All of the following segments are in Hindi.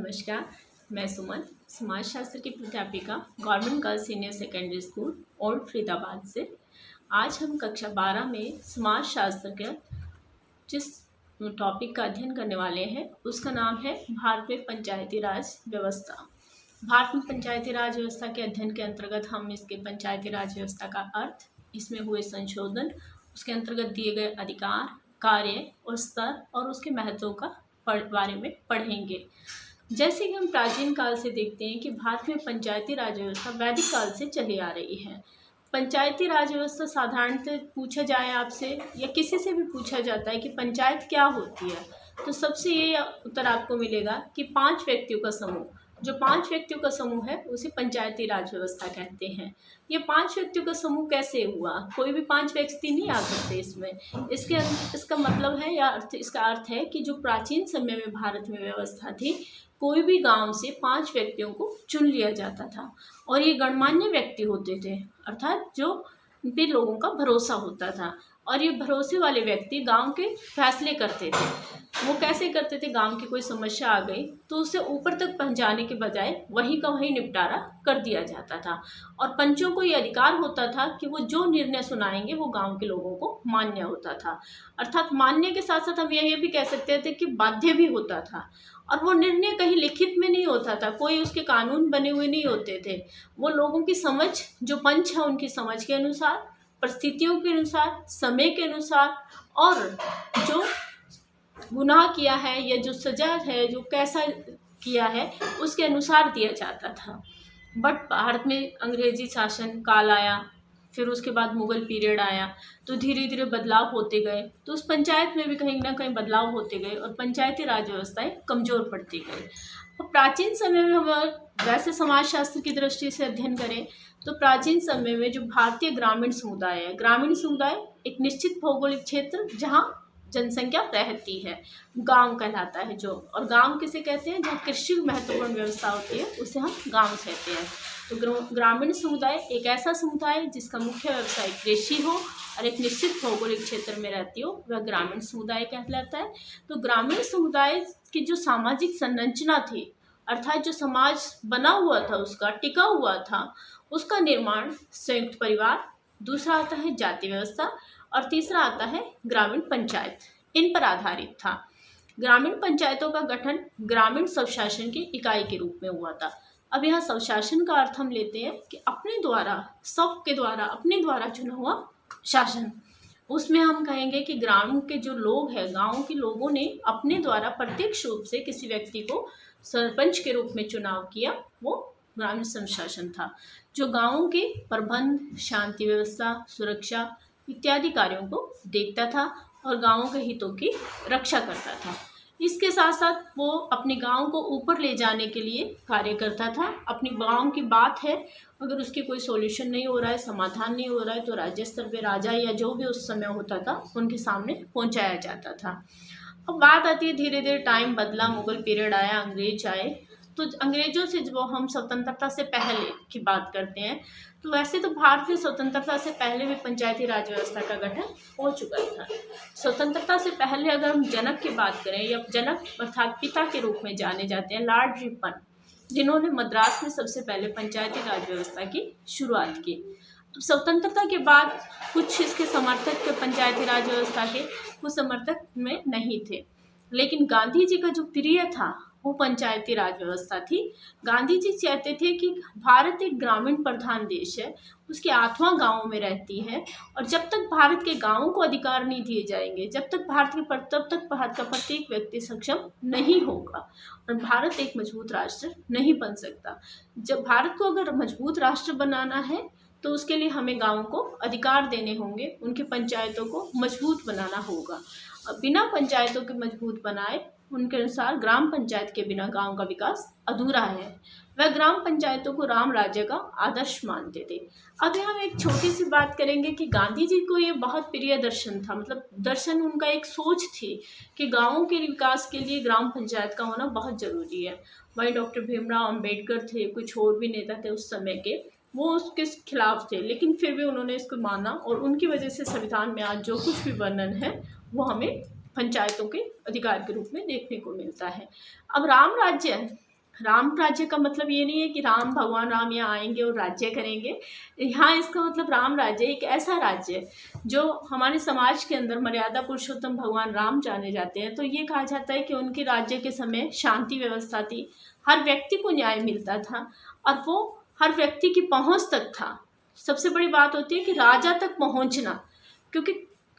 नमस्कार, मैं सुमन समाजशास्त्र की प्राध्यापिका government girls senior secondary school old Faridabad से। आज हम कक्षा 12 में समाजशास्त्र के जिस टॉपिक का अध्ययन करने वाले हैं उसका नाम है भारत में पंचायती राज व्यवस्था। भारत में पंचायती राज व्यवस्था के अध्ययन के अंतर्गत हम इसके पंचायती राज व्यवस्था का अर्थ, इसमें हुए संशोधन, उसके अंतर्गत दिए गए अधिकार, कार्य और स्तर और उसके महत्व का बारे में पढ़ेंगे। जैसे कि हम प्राचीन काल से देखते हैं कि भारत में पंचायती राज व्यवस्था वैदिक काल से चली आ रही है। पंचायती राज व्यवस्था साधारणतः पूछा जाए आपसे या किसी से भी पूछा जाता है कि पंचायत क्या होती है, तो सबसे ये उत्तर आपको मिलेगा कि 5 व्यक्तियों का समूह, जो 5 व्यक्तियों का समूह है उसे पंचायती राज व्यवस्था कहते हैं। ये 5 व्यक्तियों का समूह कैसे हुआ? कोई भी 5 व्यक्ति नहीं आ सकते इसमें। इसका मतलब है या इसका अर्थ है कि जो प्राचीन समय में भारत में व्यवस्था थी, कोई भी गांव से 5 व्यक्तियों को चुन लिया जाता था और ये गणमान्य व्यक्ति होते थे, अर्थात जो पे लोगों का भरोसा होता था। और ये भरोसे वाले व्यक्ति गांव के फैसले करते थे। वो कैसे करते थे? गांव की कोई समस्या आ गई तो उसे ऊपर तक पहुंचाने के बजाय वहीं का वहीं निपटारा कर दिया जाता था और पंचों को ये अधिकार होता था कि वो जो निर्णय सुनाएंगे वो गांव के लोगों को मान्य होता था। अर्थात मान्य के साथ साथ हम ये भी कह सकते थे कि बाध्य भी होता था। और वो निर्णय कहीं लिखित में नहीं होता था, कोई उसके कानून बने हुए नहीं होते थे। वो लोगों की समझ, जो पंच है उनकी समझ के अनुसार, परिस्थितियों के अनुसार, समय के अनुसार और जो गुनाह किया है या जो सजा है, जो कैसा किया है, उसके अनुसार दिया जाता था। बट भारत में अंग्रेजी शासन काल आया, फिर उसके बाद मुगल पीरियड आया, तो धीरे धीरे बदलाव होते गए, तो उस पंचायत में भी कहीं ना कहीं बदलाव होते गए और पंचायती राज व्यवस्थाएं कमज़ोर पड़ती गई। और प्राचीन समय में हम वैसे समाजशास्त्र की दृष्टि से अध्ययन करें तो प्राचीन समय में जो भारतीय ग्रामीण समुदाय है, ग्रामीण समुदाय एक निश्चित भौगोलिक क्षेत्र जहाँ जनसंख्या रहती है, गांव कहलाता है जो। और गांव किसे कहते हैं? जहाँ कृषि महत्वपूर्ण व्यवस्था होती है उसे हम गांव कहते हैं। तो ग्रामीण समुदाय एक ऐसा समुदाय है जिसका मुख्य व्यवसाय कृषि हो और एक निश्चित भौगोलिक क्षेत्र में रहती हो, वह ग्रामीण समुदाय कहलाता है। तो ग्रामीण समुदाय की जो सामाजिक संरचना थी, अर्थात जो समाज बना हुआ था, उसका टिका हुआ था, उसका निर्माण संयुक्त परिवार, दूसरा आता है जाति व्यवस्था और तीसरा आता है ग्रामीण पंचायत, इन पर आधारित था। ग्रामीण पंचायतों का गठन ग्रामीण स्वशासन की इकाई के रूप में हुआ था। अब यहाँ स्वशासन का अर्थ हम लेते हैं कि अपने द्वारा, सबके द्वारा, अपने द्वारा चुना हुआ शासन। उसमें हम कहेंगे कि ग्राम के जो लोग हैं, गांव के लोगों ने अपने द्वारा प्रत्यक्ष रूप से किसी व्यक्ति को सरपंच के रूप में चुनाव किया, वो ग्रामीण स्वशासन था, जो गांवों के प्रबंध, शांति व्यवस्था, सुरक्षा इत्यादि कार्यों को देखता था और गांवों के हितों की रक्षा करता था। इसके साथ साथ वो अपने गांव को ऊपर ले जाने के लिए कार्य करता था। अपनी गांव की बात है, अगर उसकी कोई सॉल्यूशन नहीं हो रहा है, समाधान नहीं हो रहा है, तो राज्य स्तर पे राजा या जो भी उस समय होता था उनके सामने पहुंचाया जाता था। अब बात आती है, धीरे धीरे टाइम बदला, मुगल पीरियड आया, अंग्रेज आए, तो अंग्रेजों से जो हम स्वतंत्रता से पहले की बात करते हैं, तो वैसे तो भारत में स्वतंत्रता से पहले भी पंचायती राज व्यवस्था का गठन हो चुका था। स्वतंत्रता से पहले अगर हम जनक की बात करें, या जनक अर्थात पिता के रूप में जाने जाते हैं लॉर्ड रिपन, जिन्होंने मद्रास में सबसे पहले पंचायती राज व्यवस्था की शुरुआत की। स्वतंत्रता के बाद कुछ इसके समर्थक पंचायती राज व्यवस्था के कुछ समर्थक में नहीं थे, लेकिन गांधी जी का जो प्रिय था वो पंचायती राज व्यवस्था थी। गांधी जी चाहते थे कि भारत एक ग्रामीण प्रधान देश है, उसकी आत्मा गांवों में रहती है, और जब तक भारत के गांवों को अधिकार नहीं दिए जाएंगे, तब तक भारत का प्रत्येक व्यक्ति सक्षम नहीं होगा और भारत एक मजबूत राष्ट्र नहीं बन सकता। जब भारत को अगर मजबूत राष्ट्र बनाना है तो उसके लिए हमें गाँवों को अधिकार देने होंगे, उनकी पंचायतों को मजबूत बनाना होगा। बिना पंचायतों के मजबूत बनाए, उनके अनुसार ग्राम पंचायत के बिना गांव का विकास अधूरा है। वह ग्राम पंचायतों को राम राज्य का आदर्श मानते थे। अब हम एक छोटी सी बात करेंगे कि गांधी जी को ये बहुत प्रिय दर्शन था, मतलब दर्शन उनका एक सोच थी कि गांवों के विकास के लिए ग्राम पंचायत का होना बहुत ज़रूरी है। वहीं डॉक्टर भीमराव अम्बेडकर थे, कुछ और भी नेता थे उस समय के, वो उसके खिलाफ थे, लेकिन फिर भी उन्होंने इसको माना और उनकी वजह से संविधान में आज जो कुछ भी वर्णन है वो हमें पंचायतों के अधिकार के रूप में देखने को मिलता है। अब राम राज्य राम राज्य का मतलब ये नहीं है कि राम भगवान राम यहाँ आएंगे और राज्य करेंगे। यहाँ इसका मतलब राम राज्य एक ऐसा राज्य है जो हमारे समाज के अंदर मर्यादा पुरुषोत्तम भगवान राम जाने जाते हैं। तो ये कहा जाता है कि उनके राज्य के समय शांति व्यवस्था थी, हर व्यक्ति को न्याय मिलता था और वो हर व्यक्ति की पहुँच तक था। सबसे बड़ी बात होती है कि राजा तक पहुँचना, क्योंकि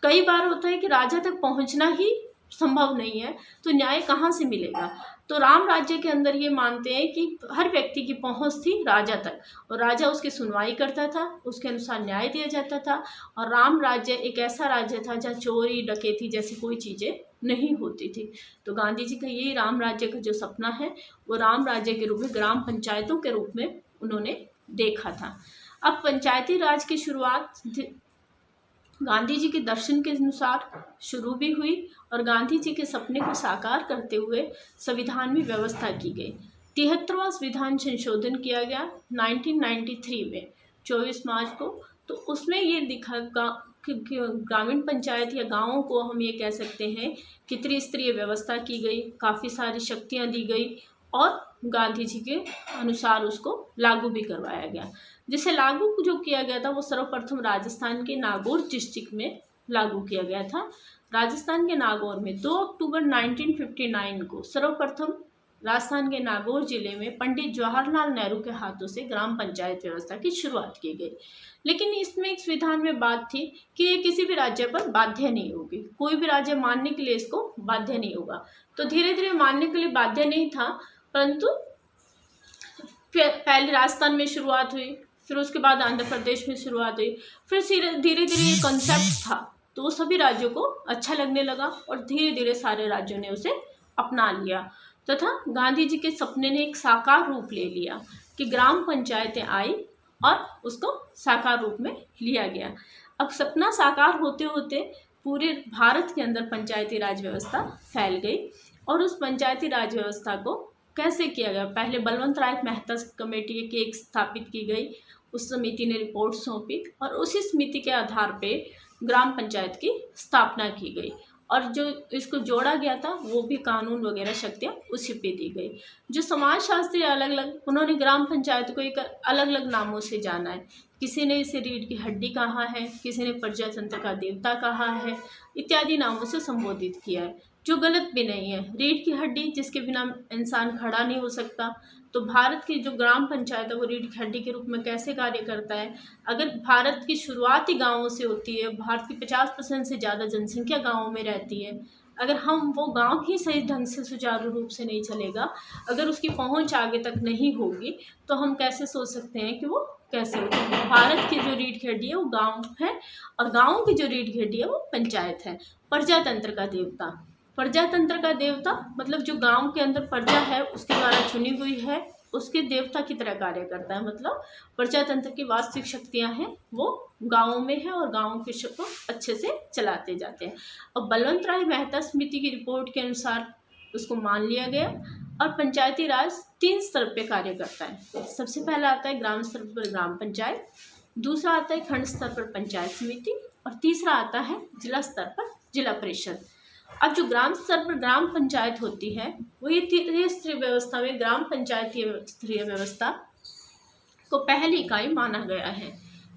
कई बार होता है कि राजा तक पहुँचना ही संभव नहीं है, तो न्याय कहाँ से मिलेगा। तो राम राज्य के अंदर ये मानते हैं कि हर व्यक्ति की पहुंच थी राजा तक और राजा उसकी सुनवाई करता था, उसके अनुसार न्याय दिया जाता था। और राम राज्य एक ऐसा राज्य था जहाँ चोरी डकैती जैसी कोई चीज़ें नहीं होती थी। तो गांधी जी का यही राम राज्य का जो सपना है वो राम राज्य के रूप में ग्राम पंचायतों के रूप में उन्होंने देखा था। अब पंचायती राज की शुरुआत गांधी जी के दर्शन के अनुसार शुरू भी हुई और गांधी जी के सपने को साकार करते हुए संविधान में व्यवस्था की गई। 73वां संविधान संशोधन किया गया 1993 में 24 मार्च को। तो उसमें ये दिखा कि ग्रामीण पंचायत या गाँवों को हम ये कह सकते हैं कि त्रिस्तरीय व्यवस्था की गई, काफ़ी सारी शक्तियाँ दी गई और गांधी जी के अनुसार उसको लागू भी करवाया गया। जिसे लागू जो किया गया था वो सर्वप्रथम राजस्थान के नागौर डिस्ट्रिक्ट में लागू किया गया था। राजस्थान के नागौर में 2 अक्टूबर 1959 को सर्वप्रथम राजस्थान के नागौर जिले में पंडित जवाहरलाल नेहरू के हाथों से ग्राम पंचायत व्यवस्था की शुरुआत की गई। लेकिन इसमें एक संविधान में बात थी कि ये किसी भी राज्य पर बाध्य नहीं होगी, कोई भी राज्य मानने के लिए इसको बाध्य नहीं होगा। तो धीरे धीरे मानने के लिए बाध्य नहीं था, परंतु पहले राजस्थान में शुरुआत हुई, फिर उसके बाद आंध्र प्रदेश में शुरुआत हुई, फिर धीरे धीरे ये कॉन्सेप्ट था तो वो सभी राज्यों को अच्छा लगने लगा और धीरे धीरे सारे राज्यों ने उसे अपना लिया तथा गांधी जी के सपने ने एक साकार रूप ले लिया कि ग्राम पंचायतें आई और उसको साकार रूप में लिया गया। अब सपना साकार होते होते पूरे भारत के अंदर पंचायती राज व्यवस्था फैल गई और उस पंचायती राज व्यवस्था को कैसे किया गया। पहले बलवंत राय मेहता कमेटी की एक स्थापित की गई, उस समिति ने रिपोर्ट सौंपी और उसी समिति के आधार पे ग्राम पंचायत की स्थापना की गई और जो इसको जोड़ा गया था वो भी कानून वगैरह शक्तियाँ उसी पे दी गई। जो समाजशास्त्री अलग अलग उन्होंने ग्राम पंचायत को एक अलग अलग नामों से जाना है। किसी ने इसे रीढ़ की हड्डी कहा है, किसी ने प्रजातंत्र का देवता कहा है, इत्यादि नामों से संबोधित किया है, जो गलत भी नहीं है। रीढ़ की हड्डी जिसके बिना इंसान खड़ा नहीं हो सकता, तो भारत की जो ग्राम पंचायत है वो रीढ़ की हड्डी के रूप में कैसे कार्य करता है। अगर भारत की शुरुआत ही गाँवों से होती है, भारत की 50% से ज़्यादा जनसंख्या गाँवों में रहती है, अगर हम वो गांव ही सही ढंग से सुचारू रूप से नहीं चलेगा, अगर उसकी पहुंच आगे तक नहीं होगी, तो हम कैसे सोच सकते हैं कि वो कैसे होगी। भारत की जो रीढ़ की हड्डी है वो गाँव है और गाँव की जो रीढ़ की हड्डी है वो पंचायत है। प्रजातंत्र का देवता, प्रजातंत्र का देवता मतलब जो गांव के अंदर प्रजा है उसके द्वारा चुनी हुई है, उसके देवता की तरह कार्य करता है। मतलब प्रजातंत्र की वास्तविक शक्तियां हैं वो गाँवों में है और गाँव के को अच्छे से चलाते जाते हैं। अब बलवंत राय मेहता समिति की रिपोर्ट के अनुसार उसको मान लिया गया और पंचायती राज 3 स्तर पे कार्य करता है। सबसे पहला आता है ग्राम स्तर पर ग्राम पंचायत, दूसरा आता है खंड स्तर पर पंचायत समिति और तीसरा आता है जिला स्तर पर जिला परिषद। अब जो ग्राम स्तर पर ग्राम पंचायत होती है वो ये त्रिस्तरीय व्यवस्था में ग्राम पंचायती स्तरीय व्यवस्था को पहली इकाई माना गया है।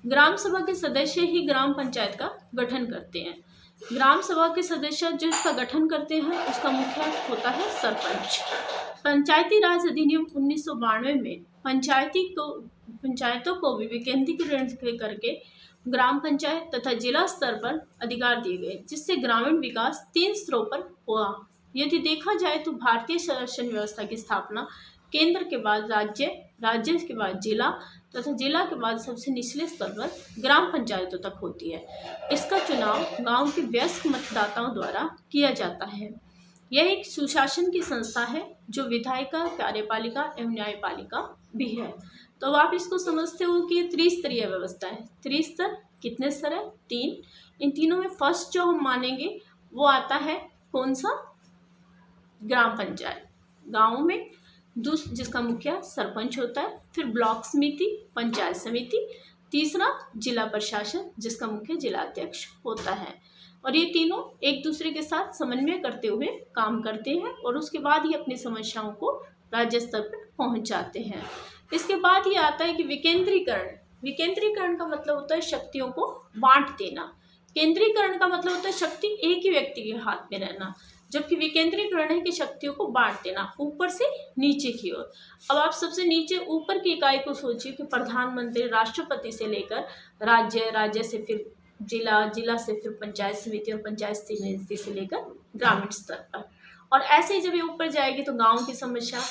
ग्राम सभा के सदस्य ही ग्राम पंचायत का गठन करते हैं। ग्राम सभा के सदस्य जिसका गठन करते हैं उसका मुखिया होता है सरपंच। पंचायती राज अधिनियम 1992 में पंचायतों को भी विकेंद्रीकरण करके ग्राम पंचायत तथा जिला स्तर पर अधिकार दिए गए, जिससे ग्रामीण विकास 3 स्तरों पर हुआ। यदि देखा जाए तो भारतीय शासन व्यवस्था की स्थापना केंद्र के बाद राज्य, राज्य के बाद जिला तथा जिला के बाद सबसे निचले स्तर पर ग्राम पंचायतों तक होती है। इसका चुनाव गांव के वयस्क मतदाताओं द्वारा किया जाता है। यह एक सुशासन की संस्था है जो विधायिका, कार्यपालिका एवं न्यायपालिका भी है। तो अब आप इसको समझते हो कि ये त्रिस्तरीय व्यवस्था है। त्रिस्तर कितने स्तर है? 3। इन तीनों में फर्स्ट जो हम मानेंगे वो आता है कौन सा? ग्राम पंचायत, गाँव में जिसका मुखिया सरपंच होता है, फिर ब्लॉक समिति, पंचायत समिति, तीसरा जिला प्रशासन जिसका मुख्य जिलाध्यक्ष होता है। और ये तीनों एक दूसरे के साथ समन्वय करते हुए काम करते हैं और उसके बाद ही अपनी समस्याओं को राज्य स्तर पर पहुंच जाते हैं। इसके बाद ये आता है कि विकेंद्रीकरण। विकेंद्रीकरण का मतलब होता है शक्तियों को बांट देना। केंद्रीकरण का मतलब होता है शक्ति एक ही व्यक्ति के हाथ में रहना, जबकि विकेंद्रीकरण है कि शक्तियों को बांट देना ऊपर से नीचे की ओर। अब आप सबसे नीचे ऊपर की इकाई को सोचिए कि प्रधानमंत्री, राष्ट्रपति से लेकर राज्य, राज्य से फिर जिला, जिला से फिर पंचायत समिति और पंचायत समिति से लेकर ग्रामीण स्तर पर। और ऐसे ही जब ये ऊपर जाएगी तो गांव की समस्या,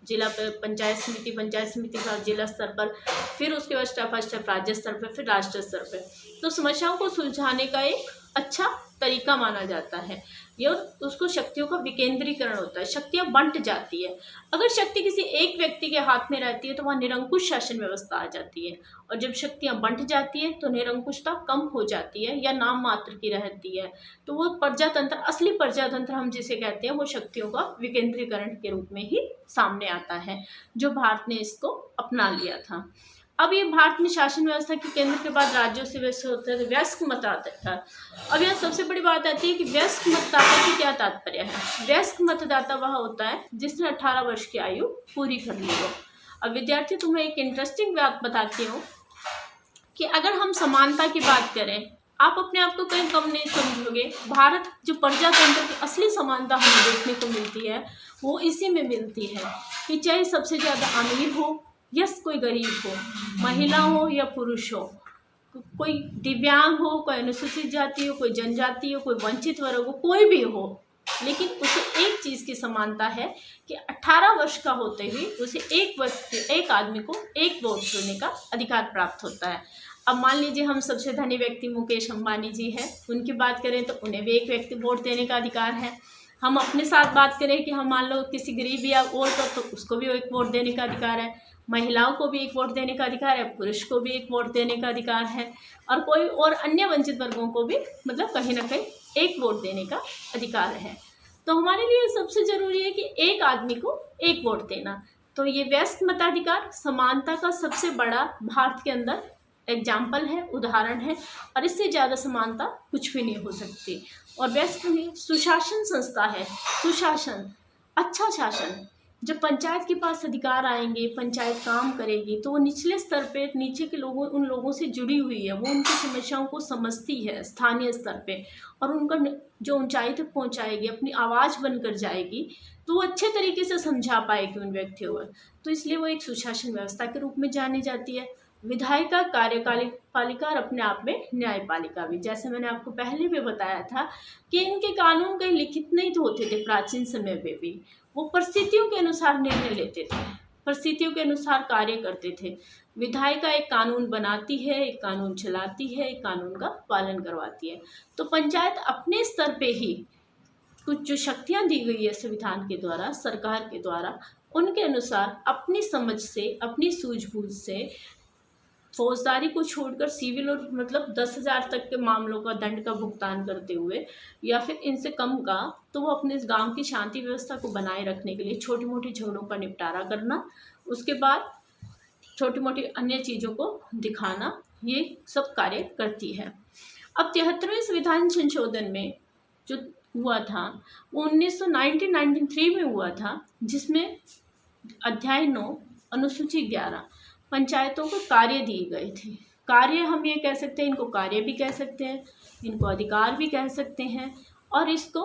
जिला पर पंचायत समिति का जिला स्तर पर, फिर उसके बाद स्टेप बाय स्टेप राज्य स्तर पर, फिर राष्ट्रीय स्तर पर। तो समस्याओं को सुलझाने का एक अच्छा तरीका माना जाता है ये, और उसको शक्तियों का विकेंद्रीकरण होता है। शक्तियां बंट जाती है। अगर शक्ति किसी एक व्यक्ति के हाथ में रहती है तो वहाँ निरंकुश शासन व्यवस्था आ जाती है, और जब शक्तियां बंट जाती है तो निरंकुशता कम हो जाती है या नाम मात्र की रहती है। तो वो प्रजातंत्र, असली प्रजातंत्र हम जिसे कहते हैं, वो शक्तियों का विकेंद्रीकरण के रूप में ही सामने आता है, जो भारत ने इसको अपना लिया था। अब ये भारत में शासन व्यवस्था के केंद्र के बाद राज्यों से वैसे होता है तो वयस्क मतदाता। अब यहाँ सबसे बड़ी बात आती है कि वयस्क मतदाता की क्या तात्पर्य है। वयस्क मतदाता वह होता है जिसने 18 वर्ष की आयु पूरी कर ली हो। अब विद्यार्थी, तुम्हें एक इंटरेस्टिंग बात बताती हूँ कि अगर हम समानता की बात करें, आप अपने आप को कहीं कम नहीं समझोगे। भारत जो प्रजातंत्र की असली समानता हमें देखने को मिलती है वो इसी में मिलती है कि चाहे सबसे ज़्यादा अमीर हो या कोई गरीब हो, महिला हो या पुरुष हो, कोई दिव्यांग हो, कोई अनुसूचित जाति हो, कोई जनजाति हो, कोई वंचित वर्ग हो, कोई भी हो, लेकिन उसे एक चीज़ की समानता है कि 18 वर्ष का होते हुए उसे एक आदमी को एक वोट देने का अधिकार प्राप्त होता है। अब मान लीजिए हम सबसे धनी व्यक्ति मुकेश अंबानी जी हैं, उनकी बात करें तो उन्हें भी एक व्यक्ति वोट देने का अधिकार है। हम अपने साथ बात करें कि हम मान लो किसी गरीब या और तो उसको भी एक वोट देने का अधिकार है। महिलाओं को भी एक वोट देने का अधिकार है, पुरुष को भी एक वोट देने का अधिकार है, और कोई और अन्य वंचित वर्गों को भी मतलब कहीं ना कहीं एक वोट देने का अधिकार है। तो हमारे लिए सबसे ज़रूरी है कि एक आदमी को एक वोट देना। तो ये वयस्क मताधिकार समानता का सबसे बड़ा भारत के अंदर एग्जाम्पल है, उदाहरण है, और इससे ज़्यादा समानता कुछ भी नहीं हो सकती। और वयस्क में सुशासन संस्था है। सुशासन, अच्छा शासन। जब पंचायत के पास अधिकार आएंगे, पंचायत काम करेगी तो वो निचले स्तर पे, नीचे के लोगों, उन लोगों से जुड़ी हुई है, वो उनकी समस्याओं को समझती है स्थानीय स्तर पे, और उनका जो ऊंचाई तक पहुंचाएगी, अपनी आवाज़ बनकर जाएगी, तो वो अच्छे तरीके से समझा पाएगी उन व्यक्तियों को। तो इसलिए वो एक सुशासन व्यवस्था के रूप में जानी जाती है। विधायिका, कार्यपालिका और अपने आप में न्यायपालिका भी। जैसे मैंने आपको पहले भी बताया था कि इनके कानून कहीं लिखित नहीं तो होते थे प्राचीन समय में भी, वो परिस्थितियों के अनुसार निर्णय लेते थे, परिस्थितियों के अनुसार कार्य करते थे। विधायिका एक कानून बनाती है, एक कानून चलाती है, एक कानून का पालन करवाती है। तो पंचायत अपने स्तर पे ही कुछ जो शक्तियाँ दी गई है संविधान के द्वारा, सरकार के द्वारा, उनके अनुसार अपनी समझ से, अपनी सूझबूझ से फौजदारी को छोड़कर सिविल और मतलब 10,000 तक के मामलों का दंड का भुगतान करते हुए, या फिर इनसे कम का, तो वो अपने इस गांव की शांति व्यवस्था को बनाए रखने के लिए छोटी मोटी झगड़ों का निपटारा करना, उसके बाद छोटी मोटी अन्य चीज़ों को दिखाना, ये सब कार्य करती है। अब 73वें संविधान संशोधन में जो हुआ था वो 1993 में हुआ था, जिसमें अध्याय 9 अनुसूची 11 पंचायतों को कार्य दिए गए थे। कार्य हम ये कह सकते हैं, इनको कार्य भी कह सकते हैं, इनको अधिकार भी कह सकते हैं, और इसको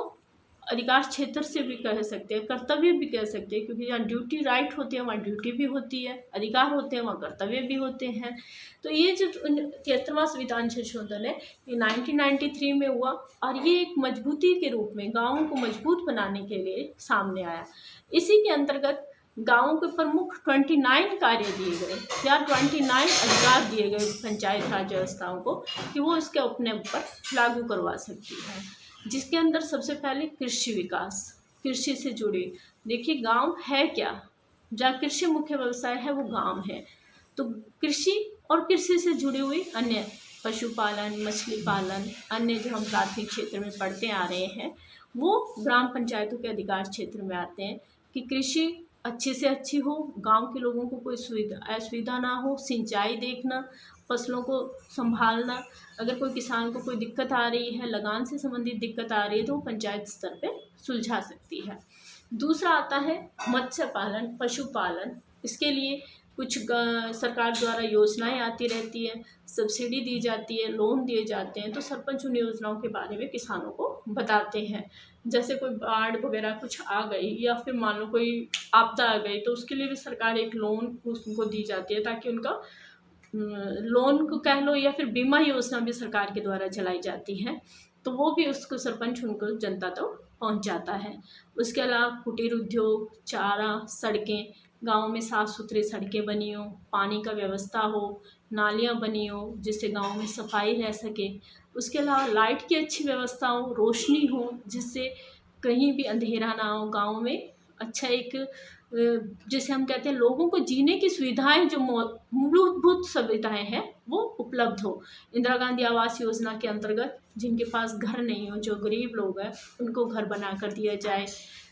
अधिकार क्षेत्र से भी कह सकते हैं, कर्तव्य भी कह सकते हैं, क्योंकि जहाँ ड्यूटी राइट होती है वहाँ ड्यूटी भी होती है, अधिकार होते हैं वहाँ कर्तव्य भी होते हैं। तो ये जो 73वां संविधान संशोधन है ये 1993 में हुआ, और ये एक मजबूती के रूप में गाँवों को मजबूत बनाने के लिए सामने आया। इसी के अंतर्गत गाँवों के प्रमुख 29 कार्य दिए गए या 29 अधिकार दिए गए पंचायत राज व्यवस्थाओं को कि वो इसके अपने ऊपर लागू करवा सकती है, जिसके अंदर सबसे पहले कृषि विकास, कृषि से जुड़े। देखिए गांव है क्या, जहाँ कृषि मुख्य व्यवसाय है वो गांव है। तो कृषि और कृषि से जुड़ी हुई अन्य पशुपालन, मछली पालन, अन्य जो हम प्राथमिक क्षेत्र में पढ़ते आ रहे हैं, वो ग्राम पंचायतों के अधिकार क्षेत्र में आते हैं कि कृषि अच्छे से अच्छी हो, गांव के लोगों को कोई असुविधा ना हो, सिंचाई देखना, फसलों को संभालना, अगर कोई किसान को कोई दिक्कत आ रही है, लगान से संबंधित दिक्कत आ रही है तो वो पंचायत स्तर पे सुलझा सकती है। दूसरा आता है मत्स्य पालन, पशुपालन। इसके लिए कुछ सरकार द्वारा योजनाएं आती रहती है, सब्सिडी दी जाती है, लोन दिए जाते हैं, तो सरपंच उन योजनाओं के बारे में किसानों को बताते हैं। जैसे कोई बाढ़ वगैरह कुछ आ गई या फिर मान लो कोई आपदा आ गई, तो उसके लिए भी सरकार एक लोन उसको दी जाती है, ताकि उनका लोन को कह लो या फिर बीमा योजना भी सरकार के द्वारा चलाई जाती है, तो वो भी उसको सरपंच उनको जनता तक पहुंच जाता है। उसके अलावा कुटीर उद्योग, चारा, सड़कें, गांव में साफ़ सुथरी सड़कें बनी हो, पानी का व्यवस्था हो, नालियां बनी हो जिससे गांव में सफाई रह सके। उसके अलावा लाइट की अच्छी व्यवस्था हो, रोशनी हो, जिससे कहीं भी अंधेरा ना हो गांव में। अच्छा एक जिसे हम कहते हैं लोगों को जीने की सुविधाएं, जो मूलभूत सुविधाएं हैं वो उपलब्ध हो। इंदिरा गांधी आवास योजना के अंतर्गत जिनके पास घर नहीं हो, जो गरीब लोग हैं, उनको घर बना कर दिया जाए।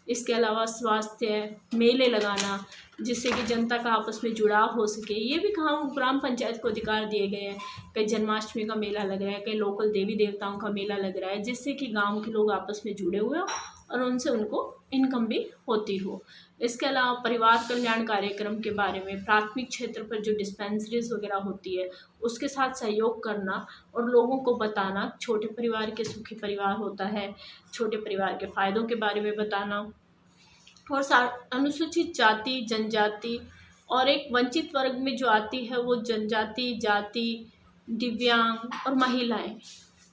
इसके अलावा स्वास्थ्य मेले लगाना, जिससे कि जनता का आपस में जुड़ाव हो सके, ये भी ग्राम पंचायत को अधिकार दिए गए हैं। कई जन्माष्टमी का मेला लग रहा है, कई लोकल देवी देवताओं का मेला लग रहा है, जिससे कि गांव के लोग आपस में जुड़े हुए हो और उनसे उनको इनकम भी होती हो। इसके अलावा परिवार कल्याण कार्यक्रम के बारे में, प्राथमिक क्षेत्र पर जो डिस्पेंसरीज वगैरह होती है उसके साथ सहयोग करना और लोगों को बताना। छोटे परिवार के सुखी परिवार होता है, छोटे परिवार के फ़ायदों के बारे में बताना। और अनुसूचित जाति, जनजाति और एक वंचित वर्ग में जो आती है वो जनजाति, जाति, दिव्यांग और महिलाएं,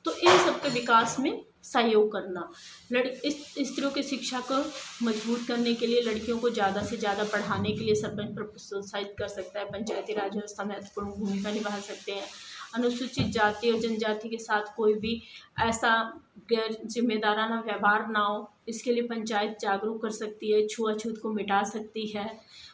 तो इन सब के विकास में सहयोग करना। स्त्रियों की शिक्षा को मजबूत करने के लिए, लड़कियों को ज़्यादा से ज़्यादा पढ़ाने के लिए सरपंच प्रोत्साहित कर सकता है। पंचायती राज व्यवस्था महत्वपूर्ण भूमिका निभा सकते हैं। अनुसूचित जाति और जनजाति के साथ कोई भी ऐसा गैर जिम्मेदाराना व्यवहार ना हो, इसके लिए पंचायत जागरूक कर सकती है, छुआछूत को मिटा सकती है।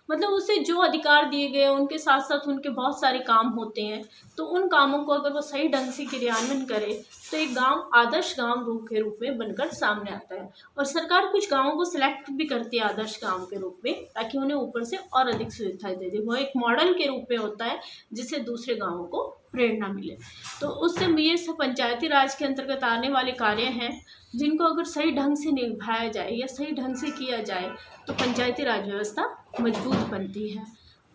मतलब उसे जो अधिकार दिए गए उनके साथ साथ उनके बहुत सारे काम होते हैं, तो उन कामों को अगर वो सही ढंग से क्रियान्वयन करे तो एक गांव आदर्श गांव के रूप में बनकर सामने आता है। और सरकार कुछ गांवों को सिलेक्ट भी करती है आदर्श गांव के रूप में, ताकि उन्हें ऊपर से और अधिक सुविधाएं दे दे। वो एक मॉडल के रूप में होता है जिससे दूसरे गाँवों को प्रेरणा मिले। तो उससे ये सब पंचायती राज के अंतर्गत आने वाले कार्य हैं, जिनको अगर सही ढंग से निभाया जाए या सही ढंग से किया जाए तो पंचायती राज व्यवस्था मजबूत बनती है।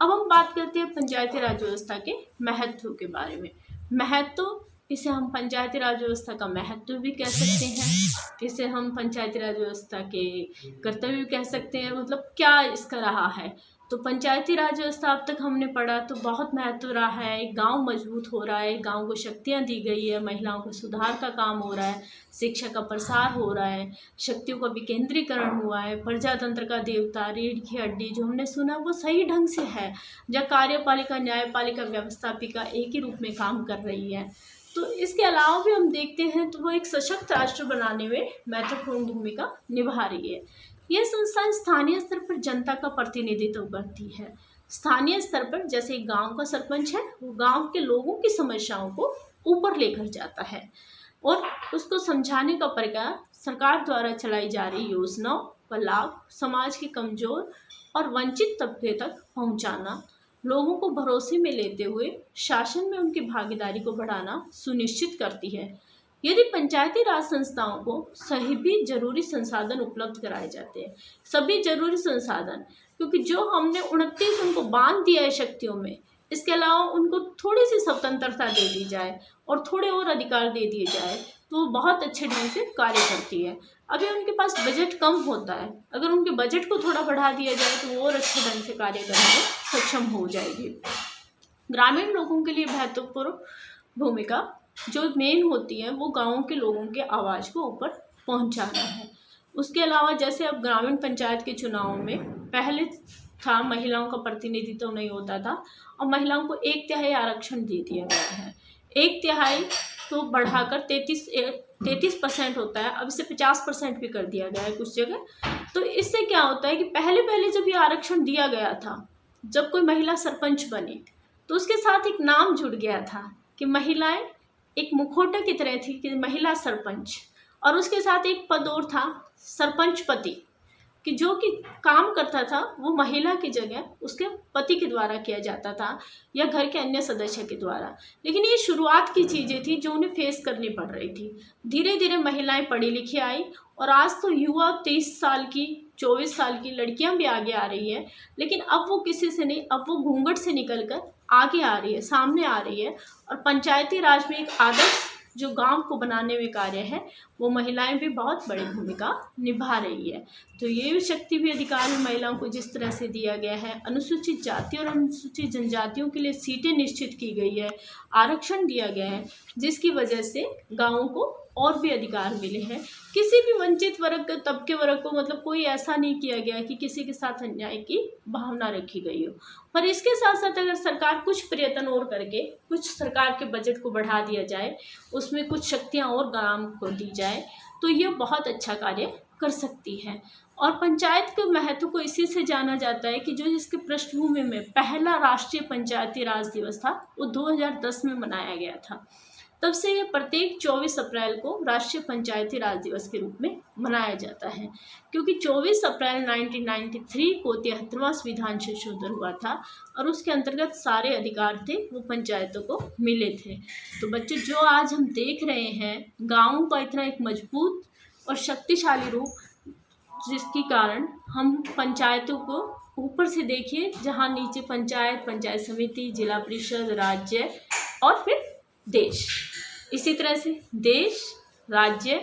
अब हम बात करते हैं पंचायती राज व्यवस्था के महत्व के बारे में। महत्व, इसे हम पंचायती राज व्यवस्था का महत्व भी कह सकते हैं, इसे हम पंचायती राज व्यवस्था के कर्तव्य भी कह सकते हैं। मतलब क्या इसका रहा है, तो पंचायती राज व्यवस्था अब तक हमने पढ़ा तो बहुत महत्व रहा है। एक गांव मजबूत हो रहा है, गांव को शक्तियां दी गई है, महिलाओं के सुधार का काम हो रहा है, शिक्षा का प्रसार हो रहा है, शक्तियों का विकेंद्रीकरण हुआ है, प्रजातंत्र का देवता, रीढ़ की हड्डी जो हमने सुना वो सही ढंग से है, जब कार्यपालिका, न्यायपालिका, व्यवस्थापिका एक ही रूप में काम कर रही है। तो इसके अलावा भी हम देखते हैं तो वो एक सशक्त राष्ट्र बनाने में महत्वपूर्ण भूमिका निभा रही है। यह संस्थान स्थानीय स्तर पर जनता का प्रतिनिधित्व करती है। स्थानीय स्तर पर जैसे एक गांव का सरपंच है, वो गांव के लोगों की समस्याओं को ऊपर लेकर जाता है और उसको समझाने का प्रयास सरकार द्वारा चलाई जा रही योजनाओं का लाभ समाज के कमजोर और वंचित तबके तक पहुंचाना, लोगों को भरोसे में लेते हुए शासन में उनकी भागीदारी को बढ़ाना सुनिश्चित करती है। यदि पंचायती राज संस्थाओं को सही भी जरूरी संसाधन उपलब्ध कराए जाते हैं, सभी जरूरी संसाधन, क्योंकि जो हमने 29 उनको बांध दिया है शक्तियों में, इसके अलावा उनको थोड़ी सी स्वतंत्रता दे दी जाए और थोड़े और अधिकार दे दिए जाए तो वो बहुत अच्छे ढंग से कार्य करती है। अभी उनके पास बजट कम होता है, अगर उनके बजट को थोड़ा बढ़ा दिया जाए तो वो और अच्छे ढंग से कार्य करने में सक्षम हो जाएगी। ग्रामीण लोगों के लिए महत्वपूर्ण भूमिका जो मेन होती है वो गाँवों के लोगों के आवाज़ को ऊपर पहुंचाना है। उसके अलावा जैसे अब ग्रामीण पंचायत के चुनाव में पहले था महिलाओं का प्रतिनिधित्व नहीं होता था और महिलाओं को 1/3 आरक्षण दे दिया गया है। 1/3 तो बढ़ाकर 33% होता है, अब इसे 50% भी कर दिया गया है कुछ जगह। तो इससे क्या होता है कि पहले जब ये आरक्षण दिया गया था, जब कोई महिला सरपंच बनी तो उसके साथ एक नाम जुड़ गया था कि महिलाएं एक मुखौटा की तरह थी कि महिला सरपंच, और उसके साथ एक पद और था सरपंच पति। कि जो कि काम करता था वो महिला की जगह उसके पति के द्वारा किया जाता था या घर के अन्य सदस्य के द्वारा। लेकिन ये शुरुआत की चीज़ें थी जो उन्हें फेस करनी पड़ रही थी। धीरे धीरे महिलाएं पढ़ी लिखी आई और आज तो युवा 23 साल की 24 साल की लड़कियां भी आगे आ रही है। लेकिन अब वो किसी से नहीं, अब वो घूंघट से निकल कर आगे आ रही है, सामने आ रही है। और पंचायती राज में एक आदर्श जो गांव को बनाने में कार्य है वो महिलाएं भी बहुत बड़ी भूमिका निभा रही है। तो ये शक्ति भी अधिकार है महिलाओं को जिस तरह से दिया गया है, अनुसूचित जाति और अनुसूचित जनजातियों के लिए सीटें निश्चित की गई है, आरक्षण दिया गया है, जिसकी वजह से गाँवों को और भी अधिकार मिले हैं। किसी भी वंचित वर्ग तबके वर्ग को मतलब कोई ऐसा नहीं किया गया कि किसी के साथ अन्याय की भावना रखी गई हो। पर इसके साथ साथ अगर सरकार कुछ प्रयत्न और करके कुछ सरकार के बजट को बढ़ा दिया जाए, उसमें कुछ शक्तियां और गांव को दी जाए तो ये बहुत अच्छा कार्य कर सकती है। और पंचायत के महत्व को इसी से जाना जाता है कि जो जिसके पृष्ठभूमि में पहला राष्ट्रीय पंचायती राज दिवस था वो 2010 में मनाया गया था। तब से ये प्रत्येक 24 अप्रैल को राष्ट्रीय पंचायती राज दिवस के रूप में मनाया जाता है, क्योंकि 24 अप्रैल 1993 को 73वां संविधान संशोधन हुआ था और उसके अंतर्गत सारे अधिकार थे वो पंचायतों को मिले थे। तो बच्चों, जो आज हम देख रहे हैं गाँव का इतना एक मजबूत और शक्तिशाली रूप, जिसके कारण हम पंचायतों को ऊपर से देखिए, जहाँ नीचे पंचायत, पंचायत समिति, जिला परिषद, राज्य और फिर देश। इसी तरह से देश, राज्य,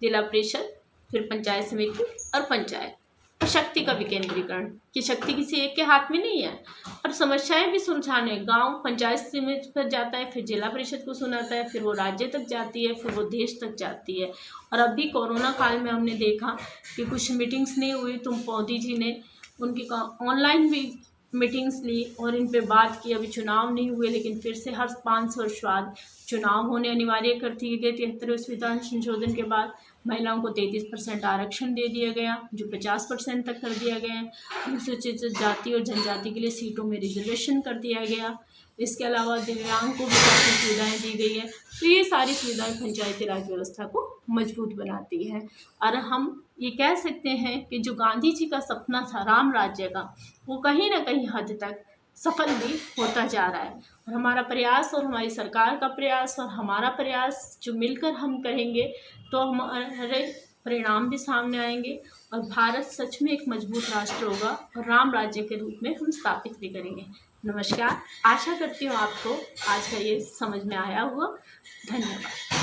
जिला परिषद, फिर पंचायत समिति और पंचायत। और शक्ति का विकेंद्रीकरण कि शक्ति किसी एक के हाथ में नहीं है। और समस्याएं भी सुलझाने गांव पंचायत समिति पर जाता है, फिर जिला परिषद को सुनाता है, फिर वो राज्य तक जाती है, फिर वो देश तक जाती है। और अभी कोरोना काल में हमने देखा कि कुछ मीटिंग्स नहीं हुई, तो मोदी जी ने उनकी ऑनलाइन भी मीटिंग्स ली और इन पे बात की। अभी चुनाव नहीं हुए, लेकिन फिर से हर 5 वर्ष बाद चुनाव होने अनिवार्य कर दिए गए। 73वें संविधान संशोधन के बाद महिलाओं को 33% आरक्षण दे दिया गया, जो 50% तक कर दिया गया है। अनुसूचित जाति और जनजाति के लिए सीटों में रिजर्वेशन कर दिया गया। इसके अलावा दिव्यांग को भी काफ़ी सुविधाएँ दी गई है। तो ये सारी सुविधाएं पंचायती राज व्यवस्था को मजबूत बनाती है। और हम ये कह सकते हैं कि जो गांधी जी का सपना था राम राज्य का, वो कहीं ना कहीं हद तक सफल भी होता जा रहा है। और हमारा प्रयास और हमारी सरकार का प्रयास और हमारा प्रयास जो मिलकर हम करेंगे तो हमारे परिणाम भी सामने आएंगे और भारत सच में एक मजबूत राष्ट्र होगा और राम राज्य के रूप में हम स्थापित भी करेंगे। नमस्कार, आशा करती हूँ आपको आज का ये समझ में आया हुआ। धन्यवाद।